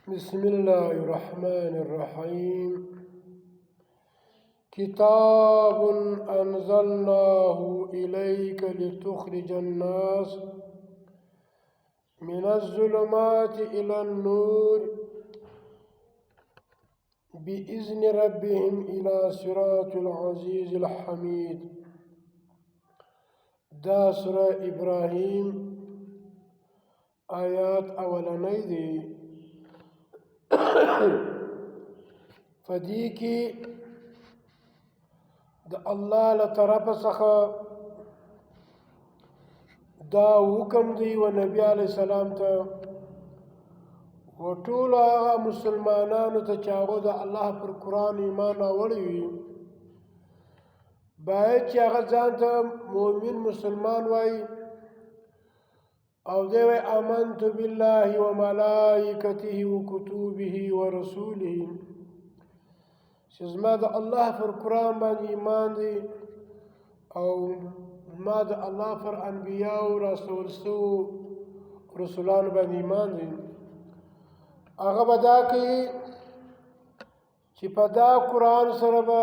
بسم الله الرحمن الرحيم. كتاب أنزلناه إليك لتخرج الناس من الظلمات إلى النور بإذن ربهم إلى صراط العزيز الحميد. دا سورة إبراهيم آيات اولنی دی. فدی کی د الله له طرف څخه دا حکم دی و نبی علیہ السلام ته و ټول هغه مسلمانانو ته چې هغه د الله پر قرآن ایمان راوړی وي باید چې هغه ځان ته مؤمن مسلمان وایي او دی وی آمنت بالله و ملائکته و کتبه و رسوله چې زما د الله پر قرآن باندې ایمان دی او ما د الله پر انبیاء و رسول سو رسولان باندې ایمان دی. هغه به دا کوي چې په دا قرآن سره به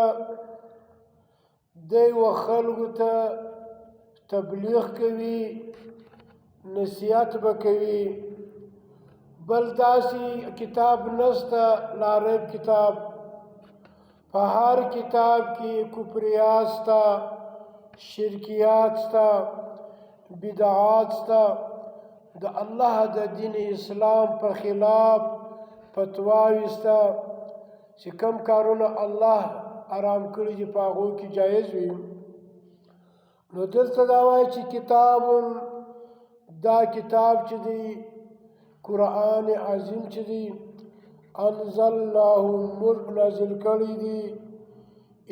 دی و خلکو ته تبلیغ کوي، نصیحت به کوي. بل داسې کتاب نشته لا ریب کتاب، په هر کتاب کې کفریات شته، شرکیات شته، بدعات شته، د الله د دین اسلام په خلاف فتواوې شته چې کوم کارونه الله حرام کړي دي په هغو کې جایز وي. نو دلته دا وایي چې کتاب دا کتاب چې دی قرآن عظیم چې دی انزلناه موږ نازل کړی دی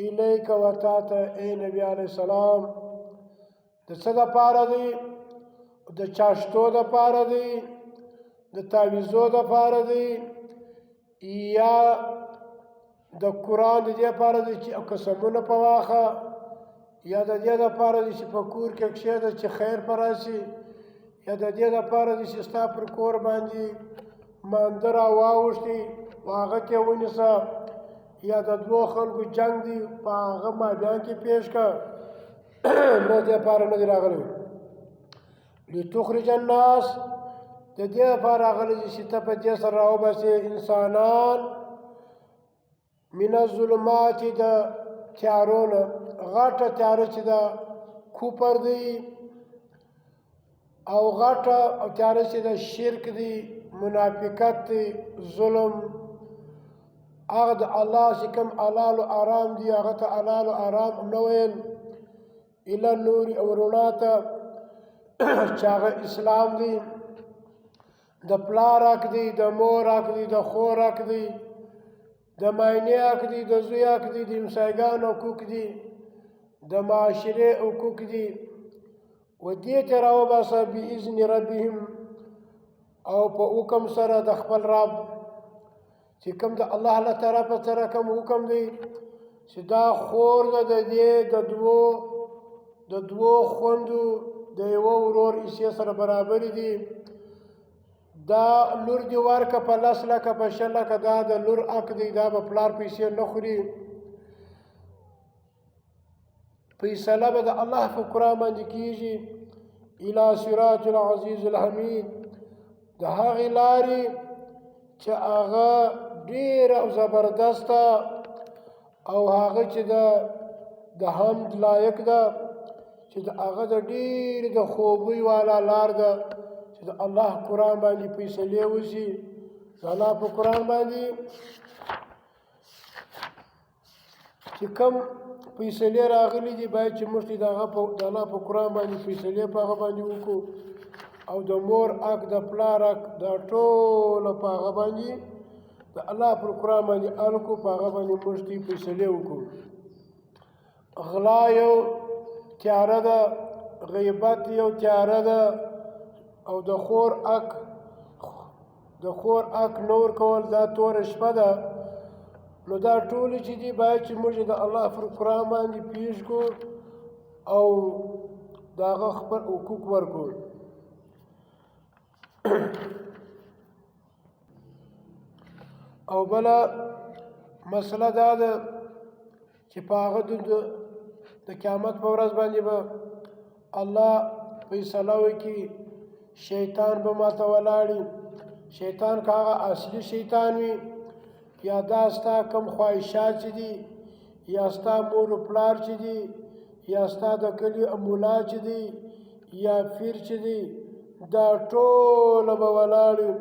الیک و تا ته ای نبی علیہ السلام. د څه دپاره دی؟ د چاشتو دپاره دی، د تعویذو دپاره دی، یا د قرآن د دې دپاره دی چې قسمونه په واخه، یا د دې دپاره دی چې په کور کې کښېږده چې خیر په راشي، یا د دې دپاره دی چې ستا پر کور باندې مانده راواوښتي و هغه کې ونیسه، یا د دوو خلکو جنګ دی په هغه مابین کې پیش کړه. نه دې دپاره نه دی راغلی. لتخرج الناس د دې دپاره راغلی دی چې ته په دې سره راوباسې انسانان من الظلمات د تیارو نه. غټه تیاره چې ده کفر دی، او غټه او تیاره چې ده شرک دی، منافقت دی، ظلم. هغه د الله چې کوم حلال و حرام دی هغه ته حلال و حرام نه ویل. الی النور او رڼا ته چې هغه اسلام دی. د پلار حق دی، د مور حق دی، د خور حق دی، د ماینې حق دی، د زوی حق دی، د همسایګانو حقوق دی، د معاشرې حقوق دی. و دې ته راوباسه باذن ربهم، او په حکم سره د خپل رب چې کوم د الله له طرفه سره کوم حکم دی چې دا خور ده د دې د دوو خوندو د یوه ورور حصې سره برابرې دي. دا لور دې ورکه په 10 لکه په 6 لکه، دا د لور حق دی، دا به پلار پیسې نه خوري. فیصله به د الله په قرآن باندې کېږي. الی صراط العزیز الحمید، د هغې لارې چې هغه ډېره او زبردسته او هغه چې د حمد لایق ده، چې د هغه د ډېرې د خوبۍ والا لار ده چې د الله قرآن باندې فیصلې وشي. د الله په قرآن باندې چې کوم فیصلې راغلي دي باید چې موږ د الله په قرآن باندې فیصلې په هغه باندې وکړو، او د مور حق، د پلار حق، دا ټوله په هغه باندې د الله پر قرآن باندې حل کړو، په هغه باندې موږ فیصلې وکړو. غلا یو تیاره ده، غیبت یو تیاره ده، او د خور حق نه ورکول دا توره شپه ده. نو دا ټولې چې دي باید چې موږ د الله پر قرآن باندې پیش کړو او د هغه خپل حقوق ورکړو. او بله مسله دا ده چې په هغه د قیامت په ورځ باندې به الله فیصله وکړي شیطان به ماته ولاړي شیطان که هغه اصلي شیطان وي یا دا ستا کم خواهشات چې دي یا ستا مور و پلار چې دي یا ستا د کلي مولا چې دی یا پیر چې دی دا ټوله به ولاړي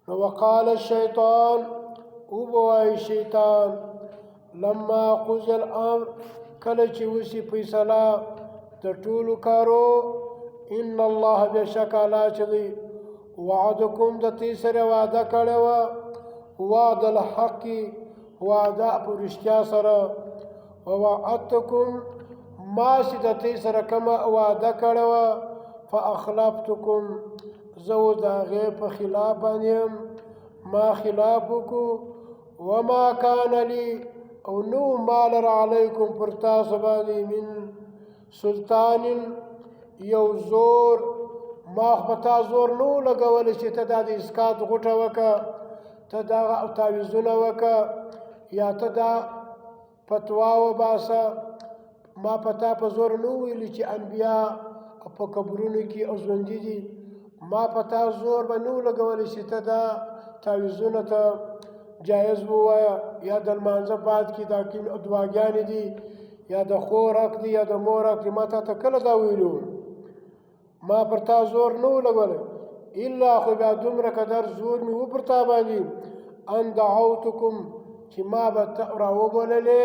نو وقال الشیطان وبوایي شیطان لما قضی الامر کله چې وشي فیصله د ټولو کارو ان الله بشک الله چې دی وعدکم د دې سره وعده کړې وه وعد الحق وعده په رښتیا سره ووعدتکم ما چې د دې سره کومه وعده کړې وه فاخلفتکم زه اوس د هغې په خلاف باندې ما خلاف وکړو وما کان لي او نو ما لره علیکم پر تاسو باندې من سلطان یو زور ما خو په تا زور نه و لګولی چې ته دا د اسکات غوټه وکړه ته دا تعویضونه وکړه یا ته دا فتوا وباسه ما په تا په زور نه ویلي چې انبیا په قبرونو کې او ژوندي دي ما په تا زور به نه و لګولی چې ته دا تعویضونه ته جایز ووایه یا د لمانځه بعد کې دا کوم دعاګانې دي یا د خور حق دی یا د مور حق دی ما تا ته کله دا ویلي ما پر تا زور نه و لګولی الا خو بیا دومره قدر زور مې و پر تا باندې ان دعوتکم چې ما به راوبللې